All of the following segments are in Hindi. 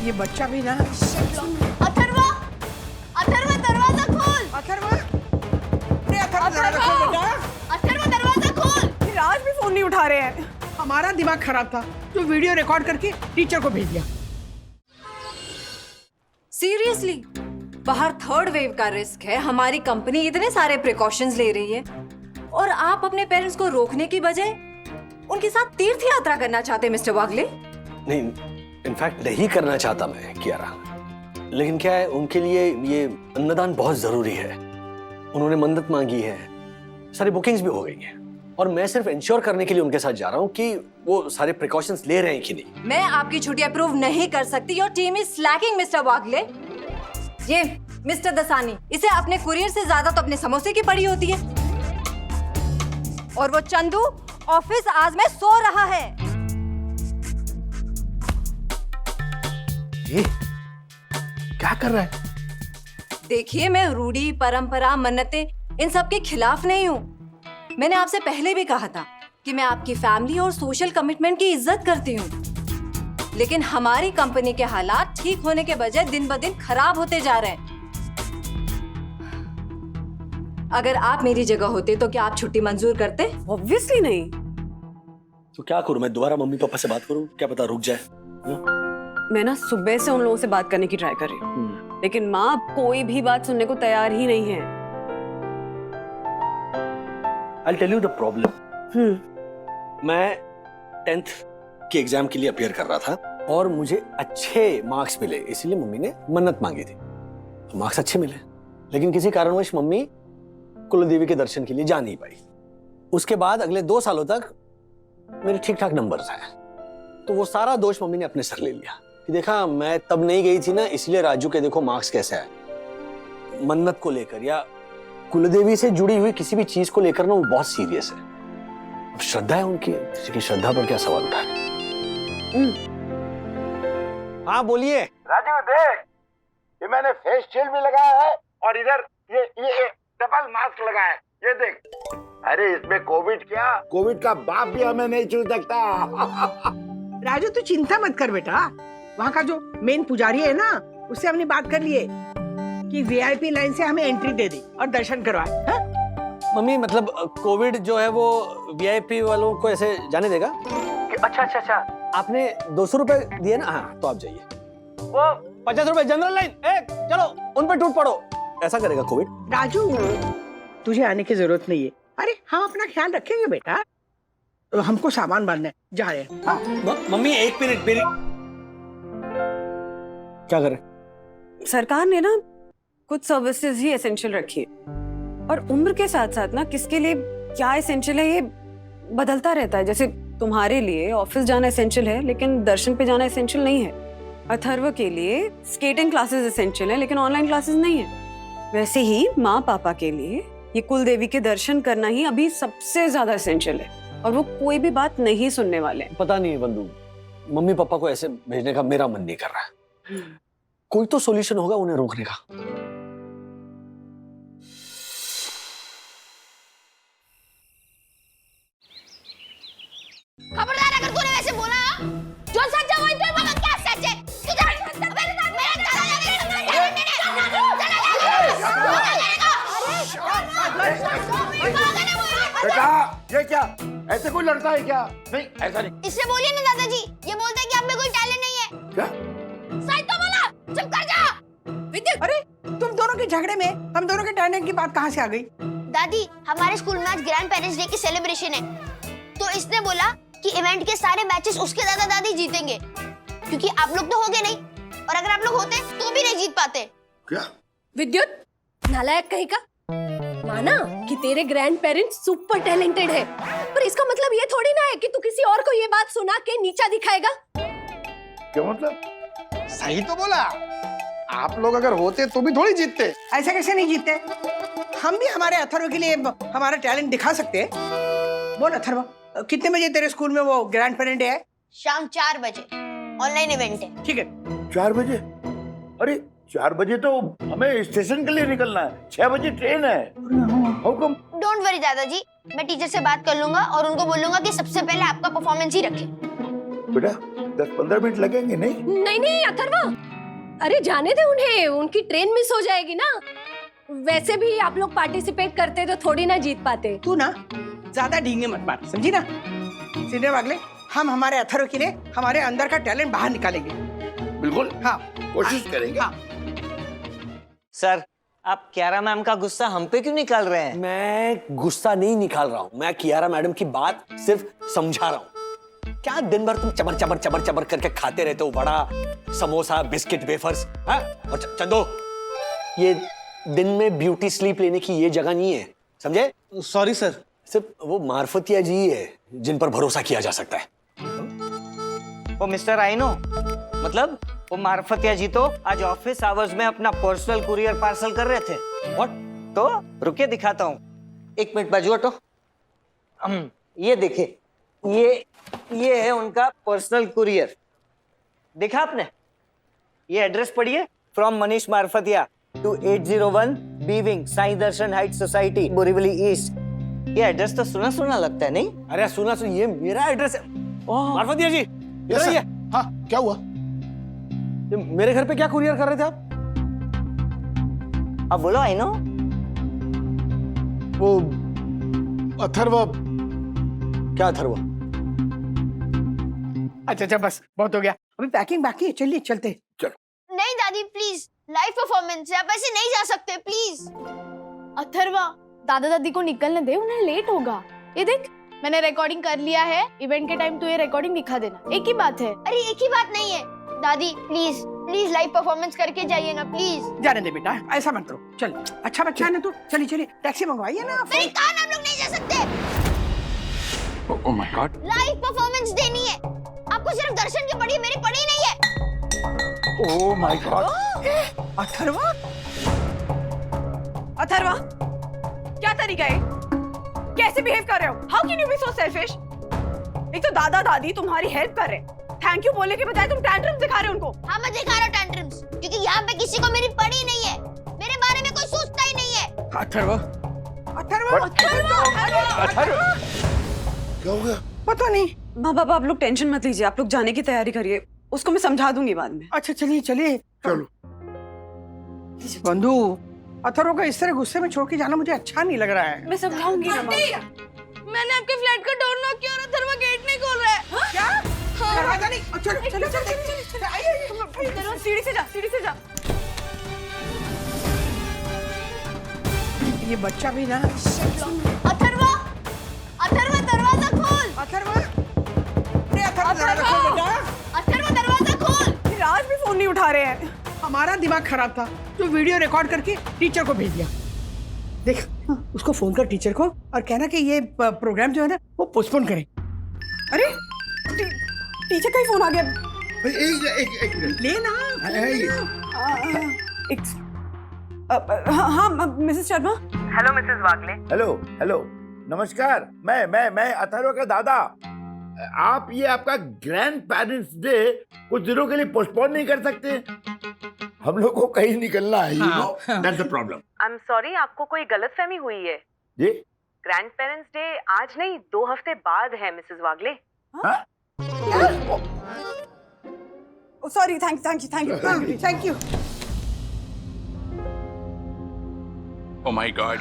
ये बच्चा भी ना। अथर्व, अथर्व दरवाजा खोल। अथर्व, अरे अथर्व दरवाजा खोल बेटा। अथर्व दरवाजा खोल। राज भी फोन नहीं उठा रहे हैं। हमारा दिमाग खराब था तो वीडियो रिकॉर्ड करके टीचर को भेज दिया। सीरियसली, बाहर थर्ड वेव का रिस्क है, हमारी कंपनी इतने सारे प्रिकॉशंस ले रही है और आप अपने पेरेंट्स को रोकने की बजाय उनके साथ तीर्थ यात्रा करना चाहते हैं मिस्टर वागले? नहीं, इनफैक्ट नहीं करना चाहता मैं कियारा, लेकिन क्या है, उनके लिए ये अन्नदान बहुत जरूरी है। उन्होंने मन्नत मांगी है, सारी बुकिंग्स भी हो गई हैं और मैं सिर्फ इंश्योर करने के लिए उनके साथ जा रहा हूँ कि वो सारे प्रिकॉशंस ले रहे हैं कि नहीं। मैं आपकी छुट्टी अप्रूव नहीं कर सकती। Your team is slacking mister Wagle. ये मिस्टर दसानी, इसे अपने कुरियर से ज्यादा तो अपने समोसे की पड़ी होती है। और वो चंदू ऑफिस आज में सो रहा है। ये क्या कर रहा है? देखिए, मैं रूढ़ी, परंपरा, मन्नतें इन सब के खिलाफ नहीं हूँ। मैंने आपसे पहले भी कहा था कि मैं आपकी फैमिली और सोशल कमिटमेंट की इज्जत करती हूँ, लेकिन हमारी कंपनी के हालात ठीक होने के बजाय दिन ब दिन खराब होते जा रहे हैं। अगर आप मेरी जगह होते तो क्या आप छुट्टी मंजूर करते? ऑब्वियसली नहीं। तो क्या करूं मैं? दोबारा मम्मी पापा से बात करूं? क्या पता रुक जाए। मैं ना सुबह से उन लोगों से बात करने की ट्राई कर रही हूँ, लेकिन माँ कोई भी बात सुनने को तैयार ही नहीं है। I'll tell you the problem. मैं 10th के एग्जाम के लिए अपियर कर रहा था और मुझे अच्छे मार्क्स मिले, इसीलिए मम्मी ने मन्नत मांगी थी। तो मार्क्स अच्छे मिले, लेकिन किसी कारणवश मम्मी कुलदेवी के दर्शन के लिए जा नहीं पाई। उसके बाद अगले 2 सालों तक मेरे ठीक ठाक नंबर्स आए, तो वो सारा दोष मम्मी ने अपने सर ले लिया कि देखा मैं तब नहीं गई थी ना, इसलिए राजू के देखो मार्क्स कैसे आए। मन्नत को लेकर या कुलदेवी से जुड़ी हुई किसी भी चीज को लेकर ना वो बहुत सीरियस है। अब श्रद्धा है उनकी, किसी की श्रद्धा पर क्या सवाल उठा रहे? हाँ बोलिए। राजू देख, ये मैंने फेस शील्ड भी लगाया है और इधर ये डबल मास्क लगाया है, ये देख। अरे इसमें कोविड क्या, कोविड का बाप भी हमें नहीं छू सकता। राजू तू चिंता मत कर बेटा, वहाँ का जो मेन पुजारी है ना, उससे हमने बात कर लिए कि वीआईपी लाइन से हमें एंट्री दे दी और दर्शन करवाए। हाँ? मम्मी मतलब कोविड जो है वो वीआईपी वालों को ऐसे जाने देगा? अच्छा, आपने 200 रुपए दिए ना? हाँ तो आप जाइए। वो 50 रुपए जनरल लाइन, चलो उन पे टूट पड़ो, ऐसा करेगा कोविड। राजू तुझे आने की जरूरत नहीं है। अरे हम अपना ख्याल रखेंगे बेटा, तो हमको सामान बांधना है, जा रहे हैं। हाँ? मम्मी एक मिनट मेरी, क्या करें? सरकार ने ना कुछ सर्विसेज ही एसेंशियल रखी है, और उम्र के साथ साथ ना किसके लिए क्या एसेंशियल है ये बदलता रहता है। जैसे तुम्हारे लिए ऑफिस जाना एसेंशियल है, लेकिन दर्शन पे जाना एसेंशियल नहीं है। अथर्व के लिए स्केटिंग क्लासेस एसेंशियल है, लेकिन ऑनलाइन क्लासेस नहीं है। वैसे ही माँ पापा के लिए ये कुल देवी के दर्शन करना ही अभी सबसे ज्यादा एसेंशियल है, और वो कोई भी बात नहीं सुनने वाले हैं। पता नहीं बंधु, मम्मी पापा को ऐसे भेजने का मेरा मन नहीं कर रहा है। कोई तो सॉल्यूशन होगा उन्हें रोकने का। खबरदार अगर तूने वैसे बोला, जो सच है वही तो बोलो। क्या सच है? तू जा, मेरे बेटा ये क्या, ऐसे कोई लड़ता है क्या? नहीं ऐसा नहीं। इससे बोलिए ना दादाजी, ये बोलते हैं कि आप में कोई टैलेंट नहीं है। क्या? सही तो बोला, चुप कर जा। विद्युत, अरे तुम दोनों के झगड़े में हम दोनों के टैलेंट की बात कहाँ से आ गई? दादी, हमारे स्कूल में आज ग्रैंड पेरेंट्स डे की सेलिब्रेशन है, तो इसने बोला कि इवेंट के सारे मैचेस उसके दादा दादी जीतेंगे, क्योंकि आप लोग तो होगे नहीं, और अगर आप लोग होते तो भी नहीं जीत पाते। क्या? विद्युत, नालायक कहीं का। माना कि तेरे ग्रैंड पेरेंट्स सुपर टैलेंटेड है, पर इसका मतलब ये थोड़ी ना है कि तू किसी और को ये बात सुना के नीचा दिखाएगा। क्या मतलब? सही तो बोला, आप लोग अगर होते तो भी थोड़ी जीतते। ऐसे कैसे नहीं जीतते? हम भी हमारे अथर्व के लिए हमारा टैलेंट दिखा सकते हैं। बोल अथर्व, कितने बजे तेरे स्कूल में वो ग्रैंड पेरेंट है? शाम 4 बजे ऑनलाइन इवेंट है। ठीक है। 4 बजे? अरे 4 बजे तो हमें स्टेशन के लिए निकलना है, 6 बजे ट्रेन है। हुक्म। डोंट वरी दादाजी, मैं टीचर से बात कर लूंगा और उनको बोलूंगा कि सबसे पहले आपका परफॉर्मेंस ही रखें। बेटा 10-15 मिनट लगेंगे नहीं? नहीं नहीं अथर्वा, अरे जाने दे उन्हें, उनकी ट्रेन मिस हो जाएगी ना। वैसे भी आप लोग पार्टिसिपेट करते तो थोड़ी ना जीत पाते। तू ना ज्यादा ढींगे मत मार, समझी ना? सीनियर वागले, हम हमारे अथर्व के लिए हमारे अंदर का टैलेंट बाहर निकालेंगे। बिल्कुल, हाँ, कोशिश करेंगे। हाँ। सर, आप कियारा मैम का गुस्सा हम पे क्यों निकाल रहे हैं? मैं गुस्सा नहीं निकाल रहा हूँ, मैं कियारा मैडम की बात सिर्फ समझा रहा हूँ। क्या दिन भर तुम चबर चबर चबर चबर करके खाते रहते हो, बड़ा समोसा बिस्किट वेफर्स, हाँ? और चंदो, ये दिन में ब्यूटी स्लीप लेने की ये जगह नहीं है, समझे? Sorry sir. सिर्फ वो मार्फतिया जी है जिन पर भरोसा किया जा सकता है। वो मिस्टर आइनो, मतलब वो मार्फतिया जी तो आज ऑफिस आवर्स में अपना पर्सनल कुरियर पार्सल कर रहे थे। व्हाट? तो रुकिए दिखाता हूँ, 1 मिनट बाजू हटो। ये देखे, ये है उनका पर्सनल कुरियर, देखा आपने? ये एड्रेस पढ़िए, from Manish Marfatia to 801 B wing, Sai Darshan height society, Borivali east. ये एड्रेस तो सुना सुना लगता है, नहीं? अरे सुना, ये मेरा एड्रेस है। मार्फतिया जी, यस सर। ये हाँ, क्या हुआ? मेरे घर पे क्या कुरियर कर रहे थे आप? अब बोलो आइनो। वो अथर्व। क्या अथर्व? अच्छा बस बहुत हो गया, अभी पैकिंग बाकी है, चलिए चलते। नहीं दादी प्लीज, लाइव परफॉर्मेंस है, आप ऐसे नहीं जा सकते प्लीज। अथर्वा, दादा दादी को निकलने दे, उन्हें लेट होगा। ये देख, मैंने रिकॉर्डिंग कर लिया है, इवेंट के टाइम तू ये रिकॉर्डिंग दिखा देना, एक ही बात है। अरे एक ही बात नहीं है दादी, प्लीज प्लीज लाइव परफॉर्मेंस करके जाइए ना प्लीज। जाने दे बेटा, ऐसा मत करो, चल, अच्छा बच्चा है ना तू, चलिए चलिए, टैक्सी मंगवाइए ना। मेरे कान, आप लोग नहीं जा सकते। ओह माय गॉड। लाइव परफॉर्मेंस देनी है आपको, सिर्फ दर्शन की पड़ी, मेरी पड़ी नहीं है। Oh my God. Atharva, Atharva, क्या तरीका है? कैसे बिहेव कर रहे हो? How can you be so selfish? एक तो दादा दादी तुम्हारी हेल्प कर रहे, थैंक यू बोलने के बजाय तुम टैंट्रम्स दिखा रहे हो उनको। हाँ मैं दिखा रहा हूँ टैंट्रम्स, क्योंकि यहाँ पे किसी को मेरी पड़ी नहीं है, मेरे बारे में कोई सोचता ही नहीं है। अथर्वा, अथर्वा, अथर्वा, क्या हो गया? पता नहीं। माँ बाबा, आप लोग टेंशन मत लीजिए, आप लोग जाने की तैयारी करिए, उसको मैं समझा दूंगी बाद में। अच्छा चलिए चलिए। चलो। बंधु, अथर्व को इस तरह गुस्से में छोड़ के जाना मुझे अच्छा नहीं लग रहा है। मैं समझाऊंगी ना माँ। मैंने आपके फ्लैट का डोर नॉक किया और अथर्वा गेट नहीं खोल रहा है। क्या? दरवाजा नहीं, चलो चलो चलो, आइए, सीढ़ी से जा, सीढ़ी से जा। ये बच्चा भी ना। अथर्वा, अथर्वा दरवाजा खोल। अथर्वा, अरे अथर्वा दरवाजा खोल बेटा। अथर्वा दरवाजा खोल। राज भी फोन नहीं उठा रहे हैं। हमारा दिमाग खराब था, तो वीडियो रिकॉर्ड करके टीचर को भेज दिया। देख, उसको फोन कर टीचर को और कहना कि ये प्रोग्राम जो है ना वो पोस्टपोन करें। अरे टीचर का ही फोन आ गया। एक मिनट। ले ना, हाँ मिसेस शर्मा। हेलो मिसेस वागले। हेलो, नमस्कार। मैं अथर्व का दादा। आप ये आपका ग्रैंड पेरेंट्स डे कुछ दिनों के लिए पोस्टपोन नहीं कर सकते? हम लोग को कहीं निकलना है, you know, that's the problem. I am sorry, आपको कोई गलतफहमी हुई है। जी? ग्रैंड पेरेंट्स डे आज नहीं 2 हफ्ते बाद है मिसेस वागले। हाँ? Sorry, thank you. Oh my God.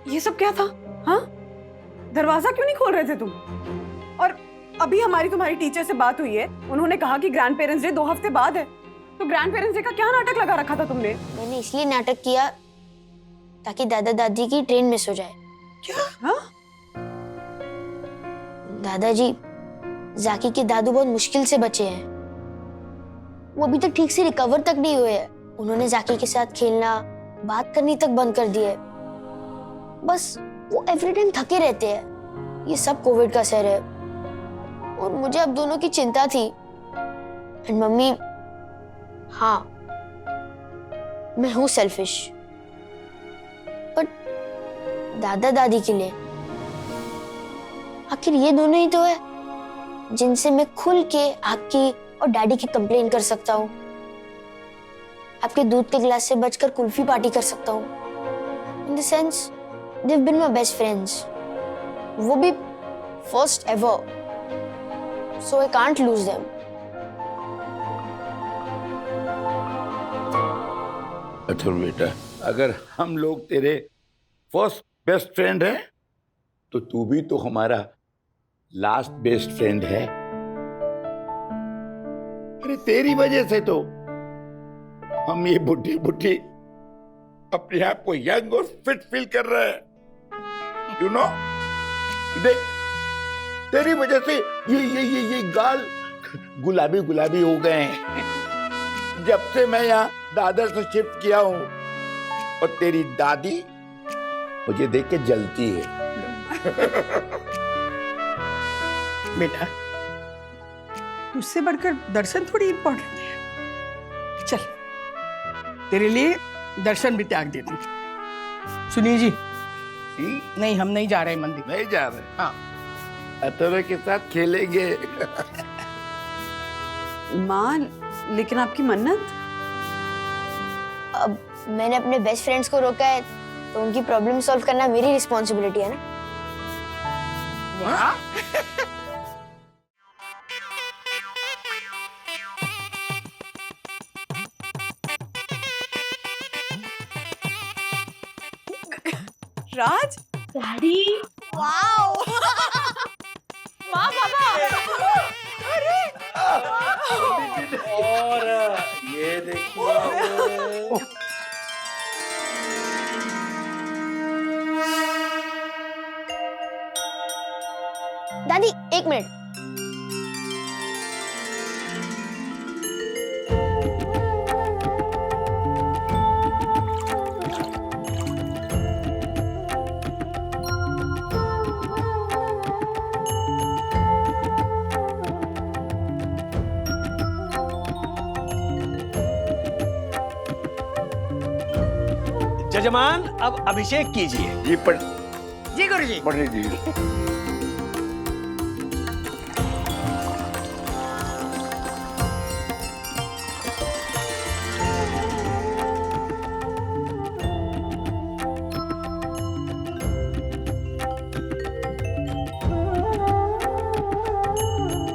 ये सब क्या था? हाँ, दरवाजा क्यों नहीं खोल रहे थे तुम? और अभी हमारी तुम्हारी टीचर से बात हुई है, उन्होंने कहा कि ग्रैंड पेरेंट्स डे 2 हफ्ते बाद है। तो ग्रैंड पेरेंट्स डे का क्या नाटक लगा रखा था तुमने? मैंने इसलिए नाटक किया ताकि दादा दादी की ट्रेन मिस हो जाए। क्या? हाँ? दादाजी, जाकी के दादू बहुत मुश्किल से बचे हैं, वो अभी तक ठीक से रिकवर तक नहीं हुए हैं। उन्होंने जाकी के साथ खेलना, बात करनी तक बंद कर दिया है। बस वो एवरी टाइम थके रहते हैं। ये सब कोविड का असर है और मुझे अब दोनों की चिंता थी। एंड मम्मी, हाँ मैं हूँ सेल्फिश, बट दादा दादी के लिए आखिर ये दोनों ही तो है जिनसे मैं खुल के आपकी और डैडी की कंप्लेन कर सकता हूँ, आपके दूध के गिलास से बचकर कुल्फी पार्टी कर सकता हूँ। In the sense they've been my best friends. वो भी first ever, so I can't loose them. अच्छा बेटा, अगर हम लोग तेरे फर्स्ट बेस्ट फ्रेंड हैं तो तू भी तो हमारा लास्ट बेस्ट फ्रेंड है। अरे तेरी वजह से तो हम ये बुढ़ी बुढ़ी अपने आप को यंग और फिट फील कर रहे हैं। यू नो, देख तेरी वजह से ये गाल गुलाबी गुलाबी हो गए हैं। जब से मैं यहाँ दादर से शिफ्ट किया हूँ और तेरी दादी मुझे देख के जलती है। बेटा, तुझसे बढ़कर दर्शन थोड़ी इम्पोर्टेंट है। चल, तेरे लिए दर्शन भी त्याग देती। सुनिए जी, नहीं हम नहीं जा रहे मंदिर। नहीं जा रहे? हाँ, अतुल के साथ खेलेंगे। माँ, लेकिन आपकी मन्नत? अब मैंने अपने बेस्ट फ्रेंड्स को रोका है तो उनकी प्रॉब्लम सॉल्व करना मेरी रिस्पॉन्सिबिलिटी है ना। हाँ? राज, डैडी, वाओ, वाह पापा, और ये देखिए, दादी एक मिनट। जजमान अब अभिषेक कीजिए। जी जी गुरुजी। पढ़ने जी।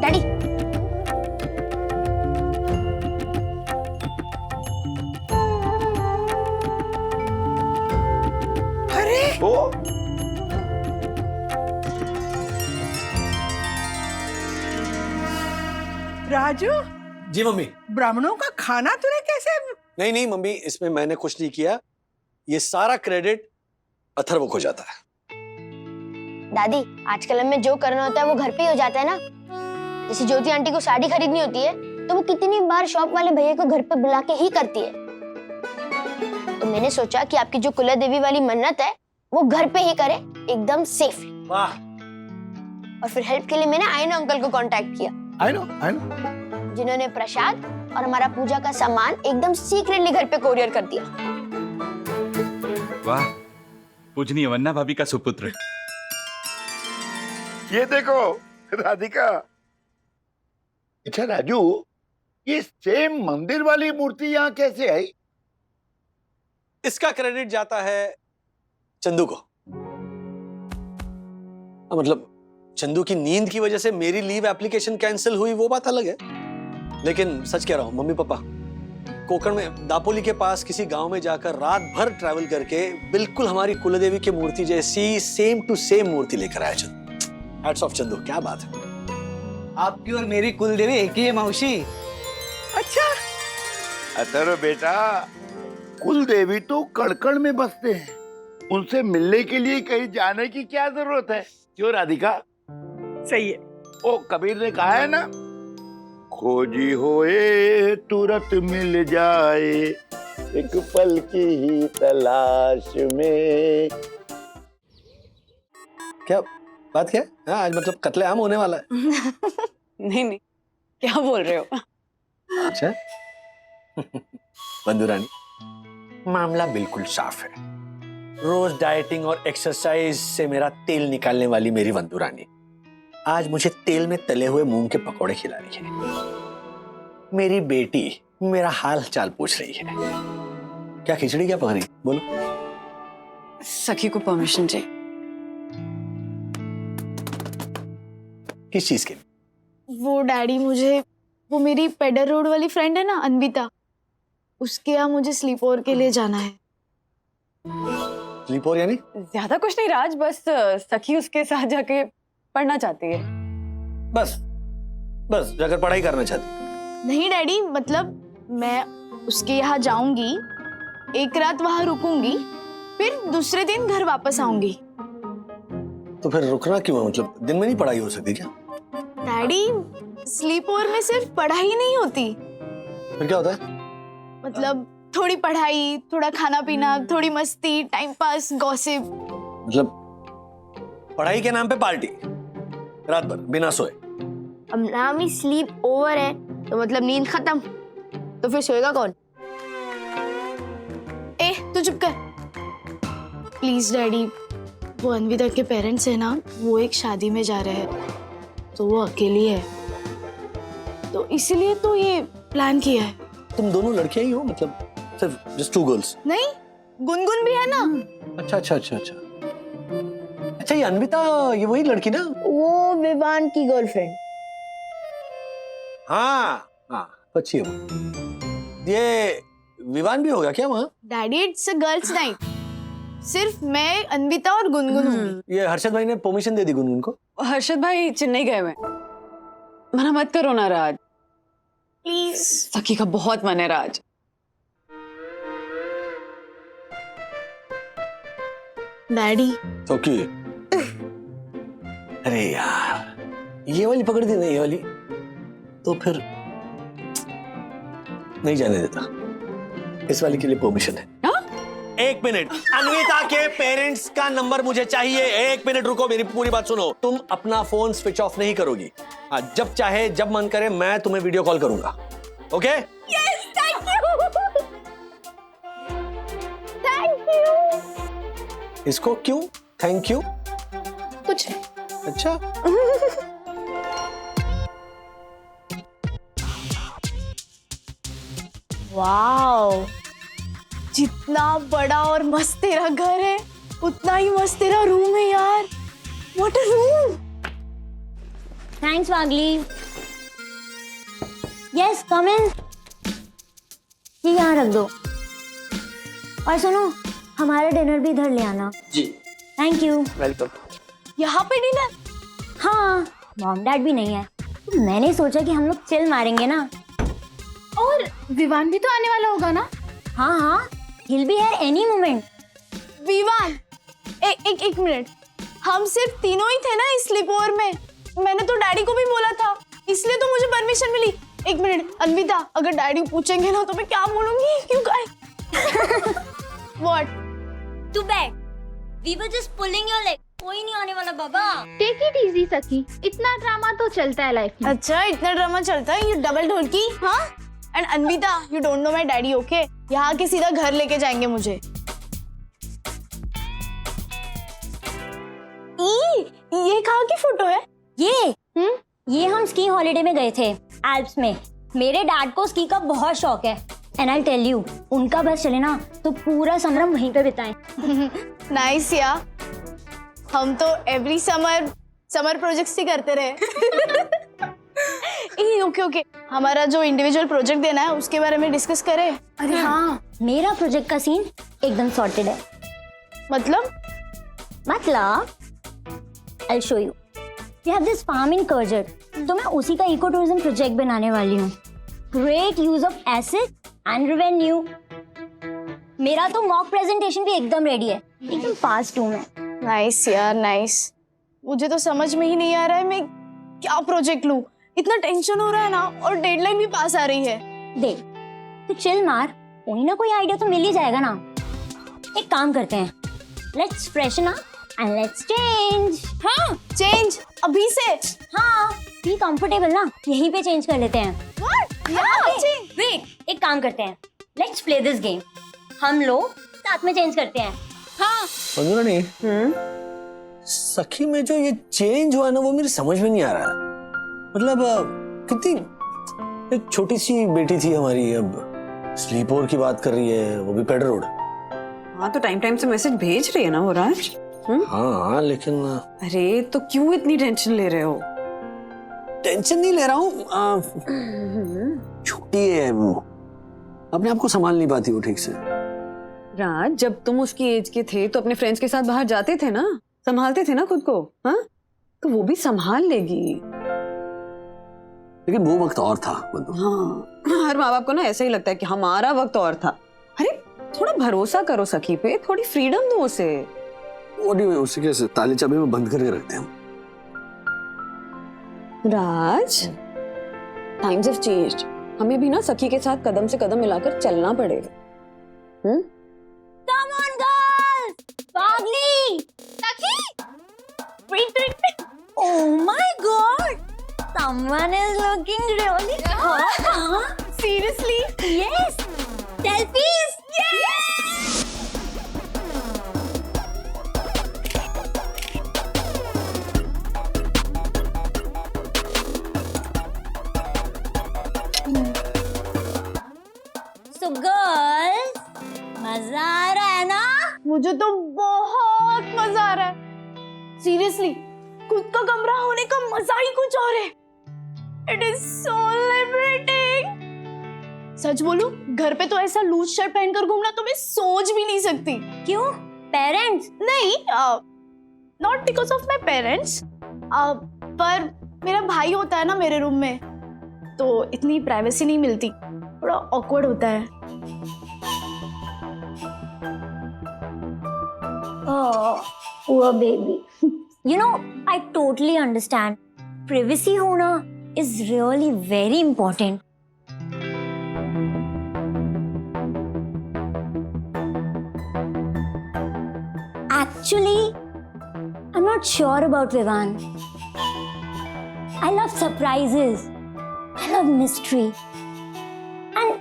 डैडी, अरे ओ राजू, जी मम्मी। ब्राह्मणों का खाना तूने कैसे? नहीं नहीं मम्मी, इसमें मैंने कुछ नहीं किया, ये सारा क्रेडिट अथर्व को जाता है। दादी आजकल हमें जो करना होता है वो घर पे ही हो जाता है ना। जैसे ज्योति आंटी को साड़ी खरीदनी होती है तो वो कितनी बार शॉप वाले भैया को घर पे बुला के ही करती है। तो मैंने सोचा कि आपकी जो कुला देवी वाली मन्नत है वो घर पे ही करे, एकदम सेफ। वाह। और फिर हेल्प के लिए मैंने आयनो अंकल को कांटेक्ट किया, आई नो जिन्होंने प्रसाद और हमारा पूजा का सामान एकदम सीक्रेटली घर पे कोरियर कर दिया। वाह, पूजनीय वन्ना भाभी का सुपुत्र। ये देखो राधिका। अच्छा राजू, ये सेम मंदिर वाली मूर्ति यहाँ कैसे आई? इसका क्रेडिट जाता है चंदू को। मतलब चंदू की नींद की वजह से मेरी लीव एप्लीकेशन कैंसिल हुई वो बात अलग है, लेकिन सच कह रहा हूं, मम्मी पापा कोकण में दापोली के पास किसी गांव में जाकर रात भर ट्रैवल करके बिल्कुल हमारी कुलदेवी की मूर्ति जैसी सेम टू सेम मूर्ति लेकर आया चंदू। हैट्स ऑफ चंदू, क्या बात है। आपकी और मेरी कुलदेवी एक ही है मौसी। अच्छा, अतर्व बेटा, कुल देवी तो कड़कड़ में बसते हैं, उनसे मिलने के लिए कहीं जाने की क्या जरूरत है? क्यों राधिका? सही है। ओ कबीर ने कहा है ना, खोजी होए तुरंत मिल जाए, एक पल की ही तलाश में। क्या बात क्या है? हाँ, आज मतलब कत्लेआम होने वाला है। नहीं नहीं, क्या बोल रहे हो? अच्छा बंधु रानी, मामला बिल्कुल साफ है। रोज डाइटिंग और एक्सरसाइज से मेरा तेल निकालने वाली मेरी बंधु रानी आज मुझे तेल में तले हुए मूंग के पकौड़े खिला रही है। मेरी बेटी मेरा हाल चाल पूछ रही है। क्या खिचड़ी क्या पकानी? बोलो। सखी को परमिशन चाहिए। किस चीज के लिए? वो डैडी मुझे, वो मेरी पेडर रोड वाली फ्रेंड है ना अन्विता, उसके यहाँ मुझे स्लीप ओवर के लिए जाना है। स्लीप ओवर यानी? ज्यादा कुछ नहीं राज, बस सखी उसके साथ जाके पढ़ना चाहती है। बस बस जाकर पढ़ाई करना चाहती? नहीं डैडी, मतलब मैं उसके यहाँ जाऊंगी, एक रात वहां रुकूंगी, फिर दूसरे दिन घर वापस आऊंगी। तो फिर रुकना क्यों है? मतलब दिन में नहीं पढ़ाई हो सकती क्या? डैडी, स्लीप ओवर में सिर्फ पढ़ाई नहीं होती, फिर क्या होता है? मतलब थोड़ी पढ़ाई, थोड़ा खाना पीना, थोड़ी मस्ती, टाइम पास, गॉसिप। मतलब पढ़ाई के नाम पे पार्टी रात भर बिना सोए? अब नाम ही स्लीप ओवर है तो मतलब नींद खत्म, तो फिर सोएगा कौन? ए तू चुप कर प्लीज डैडी। वो अन्विता के पेरेंट्स है ना, वो एक शादी में जा रहे हैं, तो वो अकेली है, तो इसीलिए तो ये प्लान किया है। तुम दोनों लड़कियां ही हो? मतलब सिर्फ जस्ट टू गर्ल्स? नहीं, गुनगुन भी है ना। अच्छा अच्छा अच्छा अच्छा अच्छा, ये अन्विता, ये वही लड़की ना? वो विवान की गर्लफ्रेंड। हाँ हाँ, अच्छी है वो। ये विवान भी होगा क्या वहाँ? Daddy, it's a girls night, सिर्फ मैं, अन्विता और गुनगुन होंगी। ये हर्षद भाई ने परमिशन दे दी गुनगुन को? हर्षद भाई चेन्नई गए हुए, मना मत करो ना राज, प्लीज। सखी का बहुत मन है राज। Daddy okay. अरे यार, ये वाली पकड़ दी ना, ये वाली, तो फिर नहीं जाने देता। इस वाली के लिए परमिशन है। एक मिनट, अन्विता के पेरेंट्स का नंबर मुझे चाहिए। एक मिनट रुको, मेरी पूरी बात सुनो। तुम अपना फोन स्विच ऑफ नहीं करोगी। हाँ, जब चाहे, जब मन करे, मैं तुम्हें वीडियो कॉल करूंगा। Okay? Yes, thank you. Thank you. इसको क्यों थैंक यू? कुछ नहीं। अच्छा। वाओ, जितना बड़ा और मस्त तेरा घर है, उतना ही मस्त तेरा रूम है यार। What a room. Thanks Wagle. Yes, come in. ये यहाँ रख दो। और सुनो, हमारा डिनर भी इधर ले आना। जी। Thank you. वेलकम। यहाँ पे डिनर? हाँ, मॉम डैड भी नहीं है, तो मैंने सोचा कि हम लोग चिल मारेंगे ना। और विवान भी तो आने वाला होगा ना? हाँ हाँ, he'll be here any moment. Vivaan, एक मिनट, हम सिर्फ तीनों ही थे ना इस स्लीप ओवर में? मैंने तो डैडी को भी बोला था, इसलिए तो मुझे परमिशन मिली। एक मिनट अन्विता, अगर डैडी पूछेंगे ना तो मैं क्या बोलूंगी? क्यों गए? What? Too bad. We were just pulling your leg. कोई नहीं आने वाला बाबा। Take it easy सखी, इतना ड्रामा तो चलता है लाइफ में। अच्छा, इतना ड्रामा चलता है? You डबल ढोलकी, हाँ? And Anvita, you don't know my daddy, okay? यहाँ के सीधा घर लेके जाएंगे मुझे। ये कहाँ की फोटो है? ये हम स्की हॉलिडे में गए थे एल्प्स में। मेरे डैड को स्की का बहुत शौक है, एंड आई टेल यू, उनका बस चले ना तो पूरा समर हम वहीं पे बिताएं। नाइस यार, हम तो एवरी समर प्रोजेक्ट्स ही करते रहे। ओके, हमारा जो इंडिविजुअल प्रोजेक्ट देना है उसके बारे में डिस्कस करें। अरे हाँ, मेरा प्रोजेक्ट का सीन एकदम सॉर्टेड है। मतलब I'll show you. We have this farm in Kurjat, तो मैं उसी का इको टूरिज्म प्रोजेक्ट बनाने वाली हूँ। Great use of asset and revenue. मेरा तो मॉक प्रेजेंटेशन भी एकदम रेडी है, एकदम पास 2 में। नाइस यार, नाइस। मुझे तो समझ में ही नहीं आ रहा है मैं क्या प्रोजेक्ट लूं। इतना टेंशन हो रहा है ना, और डेडलाइन भी पास आ रही है। देख, तो चिल मार, कोई ना कोई आइडिया तो मिल ही जाएगा ना। एक काम करते हैं, let's freshen up and let's change. हाँ, चेंज अभी से? हाँ, बी कंफर्टेबल ना, यहीं पे चेंज कर लेते हैं। What? यहाँ चेंज? वेट, एक काम करते हैं, लेट्स प्ले दिस गेम। हम लोग साथ में चेंज करते हैं। हाँ। पंद्रानी, सखी में जो ये चेंज हुआ ना, वो मेरी समझ में नहीं आ रहा। मतलब कितनी एक छोटी सी बेटी थी हमारी, अब स्लीप ओवर की बात कर रही है, वो भी पेडर रोड। हाँ, तो टाइम से मैसेज भेज रही है ना वो राज। हाँ, लेकिन अरे तो क्यों इतनी टेंशन ले रहे हो? टेंशन नहीं ले रहा हूँ, छोटी है वो, अपने आप को संभाल नहीं पाती वो ठीक से। राज, जब तुम उसकी एज के थे तो अपने फ्रेंड्स के साथ बाहर जाते थे ना, संभालते थे ना खुद को, हाँ? तो वो भी संभाल लेगी। लेकिन वो वक्त और था बंधु। हाँ, हर माँ बाप को ना ऐसा ही लगता है कि हमारा वक्त और था। अरे थोड़ा भरोसा करो सखी पे, थोड़ी फ्रीडम दो उसे। उसे कैसे ताले चाबी में बंद करके रखते हैं। राज, टाइम्स हैव चेंज्ड, हमें भी ना सखी के साथ कदम से कदम मिलाकर चलना पड़ेगा। Come on, girls! Pagli! Sakhi! Wait. Oh my God! Someone is looking really hot. Seriously? Yes! Selfies! Yes! So girls, मजा आ रहा है ना? मुझे तो बहुत मजा आ रहा है। सीरियसली, खुद का कमरा होने का मजा ही कुछ और है। It is so liberating. सच बोलूं, घर पे तो ऐसा लूज शर्ट पहनकर घूमना तो मैं सोच भी नहीं सकती। क्यों? पेरेंट्स? नहीं, not because of my parents, पर मेरा भाई होता है ना मेरे रूम में, तो इतनी प्राइवेसी नहीं मिलती, थोड़ा ऑकवर्ड होता है। Oh, poor baby. You know, I totally understand. Privacy होना is really very important. Actually, I'm not sure about Vivan. I love surprises. I love mystery. And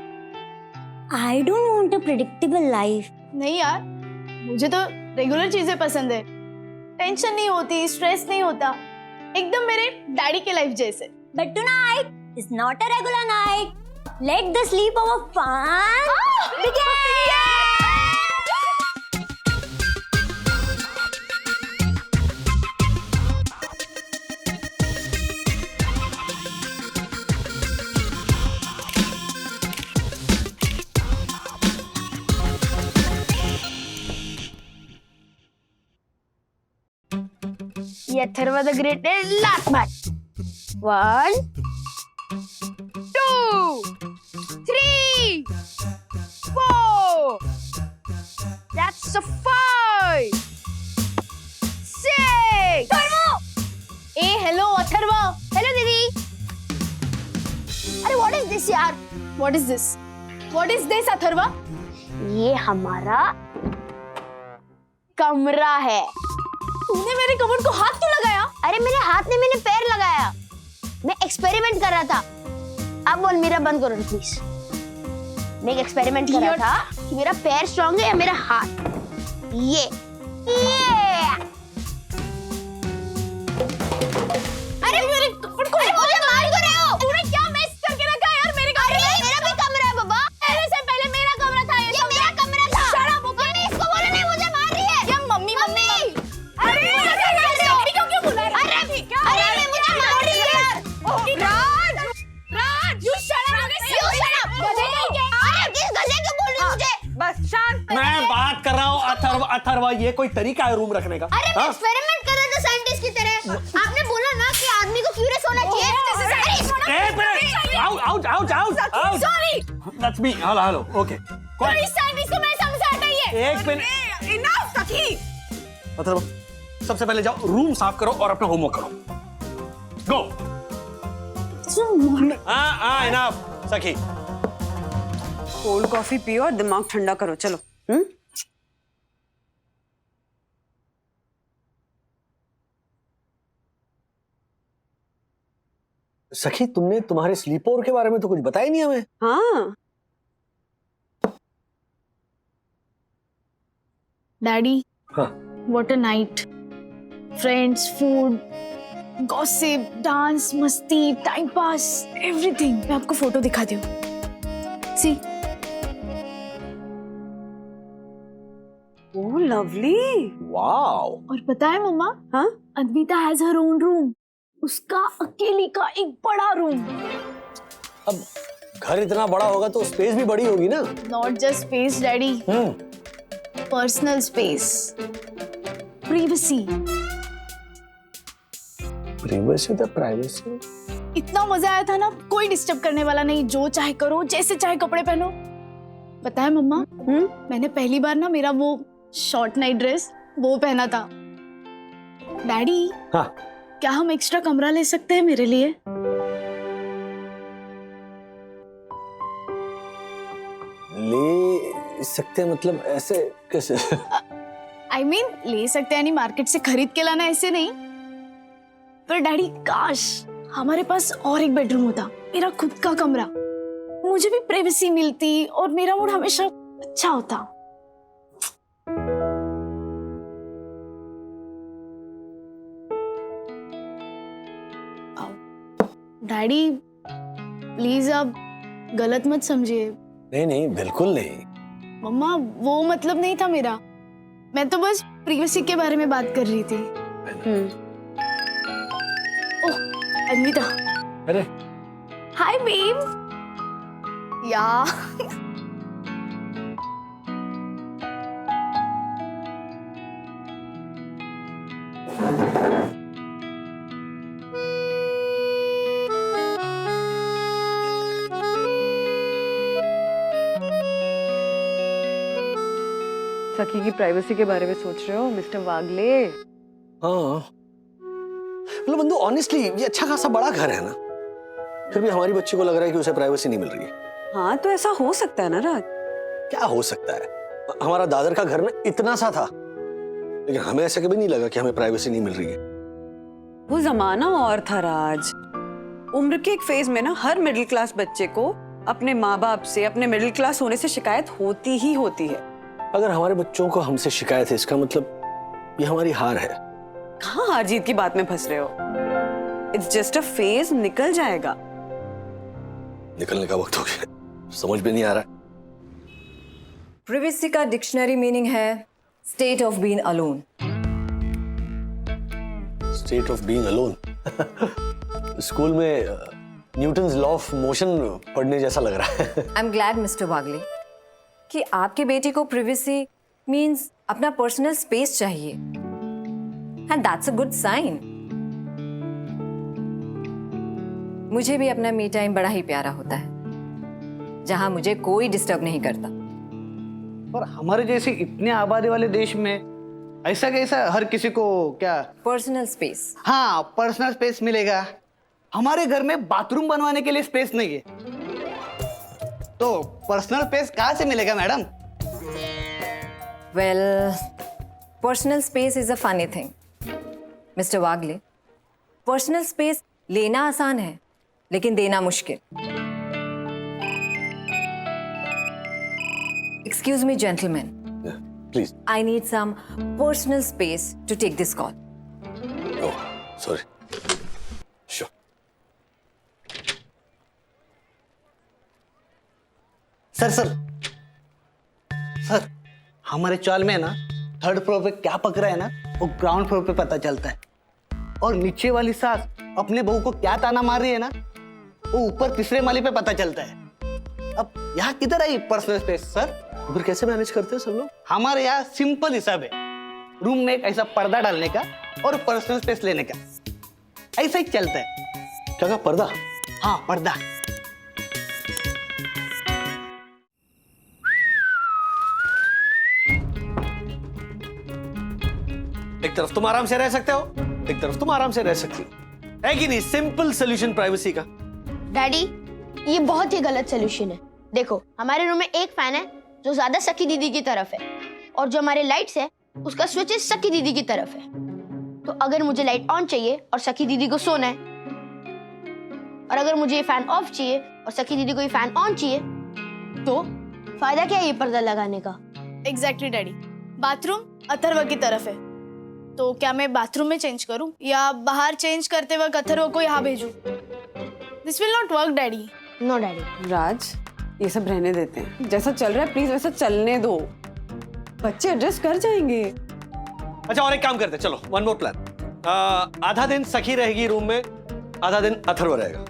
I don't want a predictable life. नहीं यार, मुझे तो रेगुलर चीजें पसंद है। टेंशन नहीं होती, स्ट्रेस नहीं होता, एकदम मेरे डैडी के लाइफ जैसे। But tonight is not a regular night. Let the sleepover fun begin. ये अथर्व द ग्रेट है last match. 1 2 3 4 That's a 5 6 A hello Atharva. Hello दीदी। अरे व्हाट इज दिस यार? What is this? What is this Atharva? ये हमारा कमरा है। तूने मेरे कमर को हाथ क्यों लगाया? अरे मेरे हाथ ने मैंने पैर लगाया। मैं एक्सपेरिमेंट कर रहा था। अब बोल मेरा बंद करो प्लीज। मैं एक एक्सपेरिमेंट कर रहा था कि मेरा पैर स्ट्रांग है या मेरा हाथ। ये अरे मेरे कमर को मुझे मार क्यों रहे हो? तूने क्या मेस करके रखा है यार मेरे कमरे में? मेरा भी कमरा है बाबा। पहले से पहले मेरा कमरा था। ये मेरा कमरा था। Shut up, okay? मम्मी इसको बोलो नहीं, मुझे मार रही है। क्या मम्मी? अरे क्यों बुला रहा है? अरे मैं मुझे मार रही है यार। राज, you shut up. गधे नहीं। अरे किस गधे को बोल रही है मुझे? बस शांत। मैं बात कर रहा हूँ अथर्व, ये कोई तरीका है रूम रखने का? अरे मैं एक्सपेरिमेंट कर रहा था साइंटिस्ट की तरह। आपने बोला ना कि आदमी को क्यूरियस होना चाहिए। एक minute, out. Sorry. That's me. Hello, okay. इस साइंटिस्ट को मैं समझाता ही है। एक मिनट। Enough, सखी। अथर्व, सबसे पहले जाओ रूम साफ करो और अपना होमवर्क करो। गो। हाँ, इनफ सखी। कोल्ड कॉफी पियो और दिमाग ठंडा करो, चलो। सखी, तुमने तुम्हारे स्लीप ओवर के बारे में तो कुछ बताया नहीं हमें। हाँ, डैडी, हाँ। what a night. Friends, food, gossip, dance, मस्ती, टाइम पास, everything. मैं आपको फोटो दिखाती हूँ। See? ओह लवली। वाओ। और पता है मम्मा, हाँ? Advaita has her own room. उसका अकेली का एक बड़ा रूम। अब घर इतना बड़ा होगा तो स्पेस भी बड़ी होगी ना। Not just space daddy, personal space, privacy. Privacy तो प्राइवेसी। इतना मजा आया था ना, कोई डिस्टर्ब करने वाला नहीं, जो चाहे करो, जैसे चाहे कपड़े पहनो। बताया मम्मा, मैंने पहली बार ना मेरा वो शॉर्ट नाइट ड्रेस वो पहना था। डैडी, हाँ। क्या हम एक्स्ट्रा कमरा ले सकते हैं मेरे लिए? ले सकते मतलब ऐसे कैसे? I mean, ले सकते हैं, नहीं मार्केट से खरीद के लाना, ऐसे नहीं। पर डैडी, काश हमारे पास और एक बेडरूम होता, मेरा खुद का कमरा। मुझे भी प्राइवेसी मिलती और मेरा मूड हमेशा अच्छा होता। डैडी प्लीज आप गलत मत समझिए। नहीं नहीं, बिल्कुल नहीं। मम्मा, वो मतलब नहीं था मेरा, मैं तो बस प्राइवेसी के बारे में बात कर रही थी। ओह, अन्विता। अरे हाय बेब। या सखी की प्राइवेसी के बारे में सोच रहे हो मिस्टर वागले? हाँ, मतलब बंधु ऑनेस्टली ये अच्छा खासा बड़ा घर है ना, फिर भी हमारी बच्ची को लग रहा है कि उसे प्राइवेसी नहीं मिल रही है। हाँ, तो ऐसा हो सकता है ना राज। क्या हो सकता है? हमारा दादर का घर ना इतना सा था, लेकिन हमें ऐसा कभी नहीं लगा कि हमें प्राइवेसी नहीं मिल रही है। वो जमाना और था राज। उम्र के एक फेज में ना हर मिडिल क्लास बच्चे को अपने माँ बाप से, अपने मिडिल क्लास होने से शिकायत होती ही होती है। अगर हमारे बच्चों को हमसे शिकायत है, इसका मतलब ये हमारी हार है। कहाँ हार जीत की बात में फंस रहे हो? इट्स जस्ट अ फेज, निकल जाएगा। निकलने का वक्त हो गया, समझ में नहीं आ रहा। प्रिवेसी का डिक्शनरी मीनिंग है state of being alone. State of being alone. School में न्यूटन्स लॉ ऑफ मोशन पढ़ने जैसा लग रहा है। I am glad mister Wagle कि आपके बेटे को प्रिवेसी मीन्स अपना पर्सनल स्पेस चाहिए, and that's a good sign. मुझे भी अपना मी टाइम बड़ा ही प्यारा होता है, जहां मुझे कोई डिस्टर्ब नहीं करता। पर हमारे जैसे इतने आबादी वाले देश में ऐसा कैसा हर किसी को क्या पर्सनल स्पेस? हाँ, पर्सनल स्पेस मिलेगा। हमारे घर में बाथरूम बनवाने के लिए स्पेस नहीं है, तो पर्सनल स्पेस कहाँ से मिलेगा madam? Well, personal space is a funny thing mister Wagle. Personal space लेना आसान है, लेकिन देना मुश्किल। Excuse me gentleman, please. I need some personal space to take this call. Oh, sorry. Sure. Sir, हमारे चाल में ना थर्ड फ्लोर पे क्या पक रहा है ना, वो ग्राउंड फ्लोर पे पता चलता है। और नीचे वाली सास अपने बहू को क्या ताना मार रही है ना, वो ऊपर तीसरे माले पे पता चलता है। अब यहाँ किधर आई पर्सनल स्पेस सर? फिर कैसे मैनेज करते हैं सब लोग? हमारे यहाँ सिंपल हिसाब है, रूम में एक ऐसा पर्दा डालने का और पर्सनल स्पेस लेने का, ऐसा ही चलता है। क्या कहा? पर्दा? हाँ, पर्दा। एक तरफ तुम आराम से रह सकते हो, एक तरफ तुम आराम से रह सकती है कि नहीं? सिंपल सोल्यूशन प्राइवेसी का। डैडी, ये बहुत ही गलत सोल्यूशन है। देखो, हमारे रूम में एक फैन है जो ज्यादा सखी दीदी की तरफ है, और जो हमारे लाइट्स है उसका स्विच सखी दीदी की तरफ है। तो अगर मुझे लाइट ऑन चाहिए और सखी दीदी को सोना है, और अगर मुझे ये फैन ऑफ चाहिए और सखी दीदी को ये फैन ऑन चाहिए, तो फायदा क्या है ये पर्दा लगाने का? Exactly daddy. बाथरूम अथर्व की तरफ है, तो क्या मैं बाथरूम में चेंज करूं या बाहर चेंज करते वक्त अथर्व को यहाँ भेजूं? This will not work daddy. No daddy. Raj, ये सब रहने देते हैं। जैसा चल रहा है प्लीज वैसा चलने दो, बच्चे एडजस्ट कर जाएंगे। अच्छा, और एक काम करते हैं, चलो वन मोर प्लान। आधा दिन सखी रहेगी रूम में आधा दिन अथर्व रहेगा।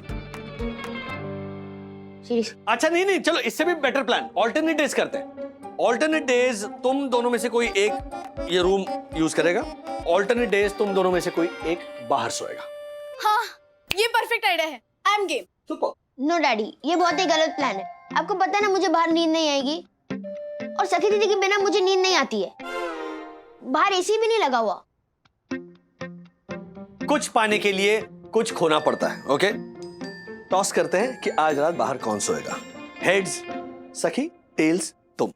सीरियस? अच्छा नहीं, चलो इससे भी बेटर प्लान, ऑल्टरनेट डेज करते हैं। ऑल्टरनेट डेज तुम दोनों में से कोई एक ये रूम यूज करेगा, ऑल्टरनेट डेज तुम दोनों में से कोई एक बाहर सोएगा। हाँ, ये परफेक्ट आइडिया है। I am game. Super. No daddy, ये बहुत ही गलत प्लान है। आपको पता है ना मुझे बाहर नींद नहीं आएगी, और सखी दीदी के बिना मुझे नींद नहीं आती है। बाहर एसी भी नहीं लगा हुआ। कुछ पाने के लिए कुछ खोना पड़ता है। ओके, टॉस करते हैं कि आज रात बाहर कौन सोएगा। हेड्स सखी, टेल्स तुम।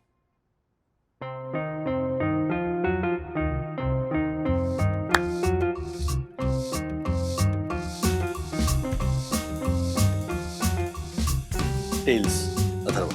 टेल्स अथर्व।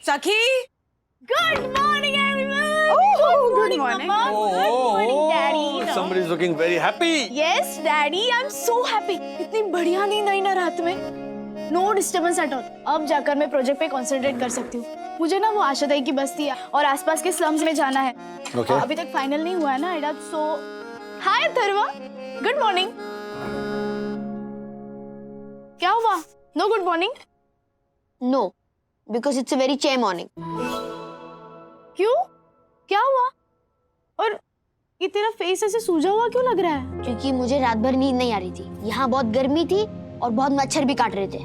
सखी, good morning everyone. good morning. Good morning daddy. Somebody is looking very happy. Yes daddy, I am so happy. इतनी बढ़िया नींद आई ना रात में, नो डिस्टर्बेंस एट ऑल। अब जाकर मैं प्रोजेक्ट पे कंसंट्रेट कर सकती हूँ। मुझे ना वो आशादाई की बस्ती है और आसपास के स्लम्स में जाना है। Okay. अभी तक फाइनल नहीं हुआ है ना एडा। So hi Atharv, good morning. क्या हुआ? No good morning? No, because it's a very चे मॉर्निंग। क्यों? क्या हुआ? और ये तेरा फेस ऐसे सूजा हुआ क्यों लग रहा है? क्योंकि मुझे रात भर नींद नहीं आ रही थी। यहाँ बहुत गर्मी थी और बहुत मच्छर भी काट रहे थे।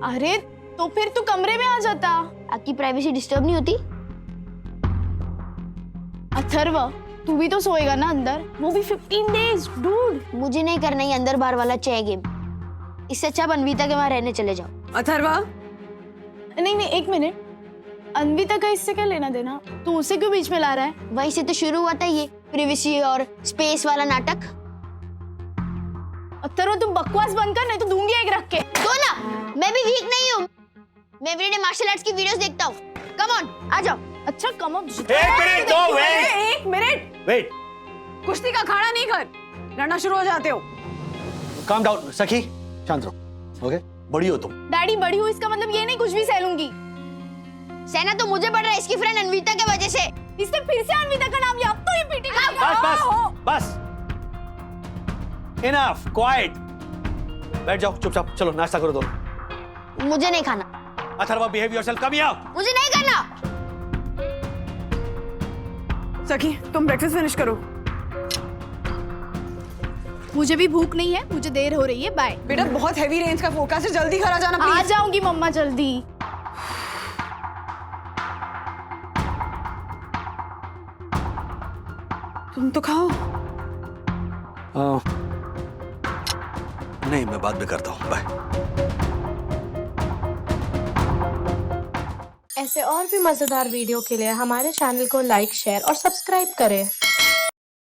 अरे तो फिर तू कमरे में आ जाता। आपकी प्राइवेसी डिस्टर्ब नहीं होती? अथर्व, तू भी तो सोएगा ना अंदर, वो भी 15 डेज डूड। मुझे नहीं करना ये अंदर बाहर वाला चे गेम। इससे अच्छा आप अनविता के वहां रहने चले जाओ। अथर्वा, नहीं नहीं, एक मिनट। अनविता का इससे क्या लेना देना? तू उसे क्यों बीच में ला रहा है? वहीं से तो शुरू हुआ था ये प्रिवेसी और स्पेस वाला नाटक। अथर्व, तुम बकवास बंद कर, नहीं तो दूंगी एक रख के। तो ना, मैं भी वीक नहीं हूँ। मैं एवरीडे मार्शल आर्ट्स की वीडियोस देखता हूँ। कम ऑन, आ जाओ। अच्छा कम ऑन। एक मिनट, वेट, कुश्ती का अखाड़ा नहीं कर, लड़ना शुरू हो जाते हो। काम डाउन सखी, शांत रहो। ओके, बड़ी हो तुम। डैडी, बड़ी हूँ इसका मतलब ये नहीं कुछ भी सह लूंगी। सहना तो मुझे पड़ रहा है इसकी फ्रेंड अनविता के वजह से। इसने फिर से अनविता का नाम लिया। अब तो ये पीटेगा। बस इनफ, क्वाइट। बैठ जाओ चुपचाप, चलो नाश्ता करो दोनों। मुझे नहीं खाना। Atharva, behave yourself, come here. मुझे नहीं करना। सखी, तुम ब्रेकफास्ट फिनिश करो। मुझे भी भूख नहीं है, मुझे देर हो रही है। बाय। बेटा, बहुत हैवी रेंज का फोकस है, जल्दी घर आ जाना आ प्लीज। जाऊंगी मम्मा जल्दी। तुम तो खाओ। नहीं, मैं बाद में करता हूँ। बाय। ऐसे और भी मजेदार वीडियो के लिए हमारे चैनल को लाइक, शेयर और सब्सक्राइब करें।